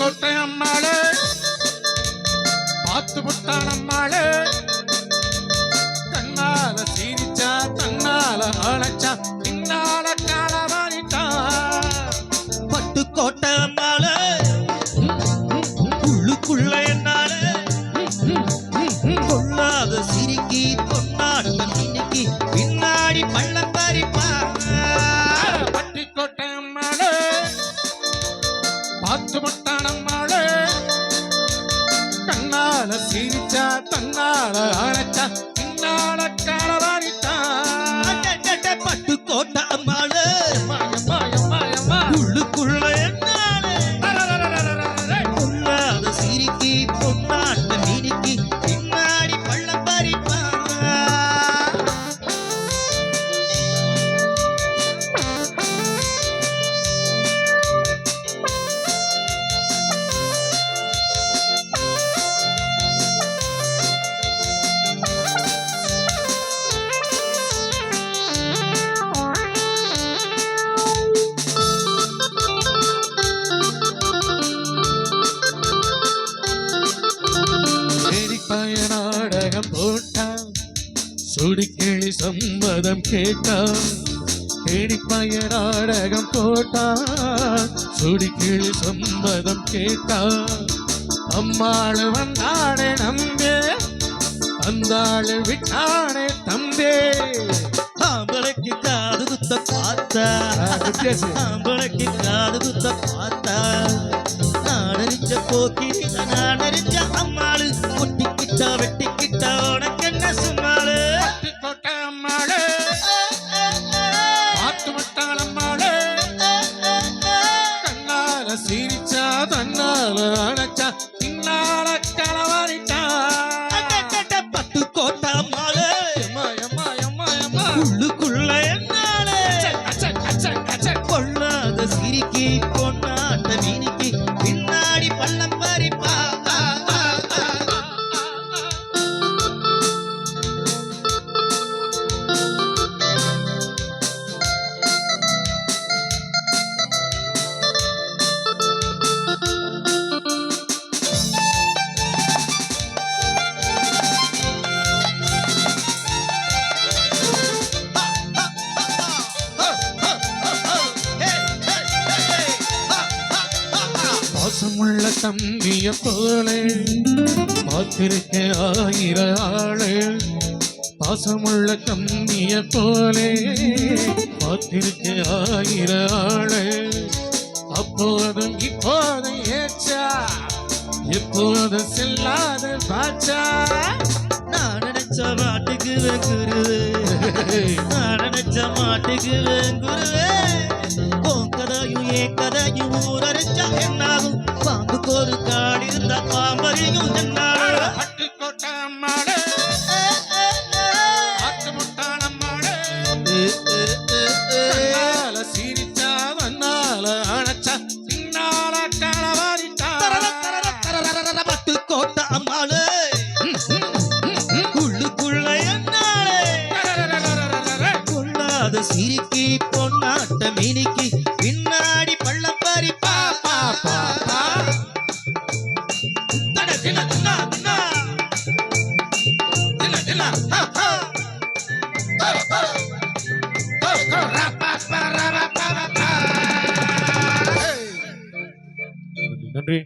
பட்டுக்கோட்டை அம்மாளே பார்த்து விட்டான் அம்மாளே கண்ணால சீரிச்சா தன்னால அழைச்சா பின்னால காலவாரிட்டா பட்டுக்கோட்டை அம்மாளே உள்ளுக்குள்ள என்னாலே கொள்ளாத சிரிக்கி பொன்னாட்டம் இன்னைக்கு பின்னாடி பள்ளம் பறிப்பா பட்டுக்கோட்டை அம்மாளே பார்த்து விட்டான் அம்மாளே கண்ணால சீரிச்சா தன்னால அழைச்சா பின்னால காலவாரிட்டா பட்டுக்கோட்டை அம்மாளே உள்ளுக்குள்ள என்னாலே கொள்ளாத சிரிக்கி பொன்னாட்டம் இன்னைக்கு பின்னாடி பள்ளம் பறிப்பா நாடகம் போட்டான் சுடிக்கிளி சம்மதம் கேட்டான் தேடிப்பய நாடகம் போட்டான் சுடிக்கிளி சம்மதம் கேட்டான் அம்மாளு வந்தாளே நம்பே அந்தாளு விட்டானே தம்பே ஆம்பளைக்கு காது குத்த பார்த்தா ஆம்பளைக்கு காது குத்த பார்த்தா நாடறிஞ்ச போக்கி நாடறிஞ்ச அம்மாளு ஒட்டிக்கிட்டா வெட்டிக்கிட்டா உனக்கு என்ன சும்மாளு பட்டுக்கோட்டை அம்மாளே பார்த்து விட்டாள் அம்மாளே கண்ணால சீரிச்சா தன்னால அணைச்சா பின்னால களவாரிட்டா பட்டுக்கோட்டை அம்மாளே உள்ளுக்குள்ள என்னாலே கொள்ளாத சிரிக்கி பொன்னாட்ட மீனிக்கு பின்னாடி பள்ளம் பறிப்பா பாசமுள்ள தம்பிய போலே பார்த்திருக்க ஆயிர ஆளு பாசமுள்ள தம்பிய போலே பார்த்திருக்க ஆயிர ஆளு அப்போதும் இப்போதும் ஏச்சா எப்போது செல்லாத பாச்சா நான் நினைச்ச மாட்டுக்குவேன் குருவே நான் நினைச்ச மாட்டுக்குவேன் குருவே உன் கதையும் என் கதையும் ஊரறிச்சா என்னாகும் பாம்புக்கு ஒரு காடு இருந்தா பாம்பறியும் என்னாகும் பட்டுக்கோட்டை அம்மாளே பார்த்து விட்டான் அம்மாளே கண்ணால சீரிச்சா வண்ணால அணைச்சா பின்னால களவாரிட்டா பட்டுக்கோட்டை அம்மாளே உள்ளுக்குள்ள என்னாலே கொள்ளாத சிரிக்கி பொன்னாட்ட மீனிக்கு பின்னாடி பள்ளம் பறிப்பா நன்றி.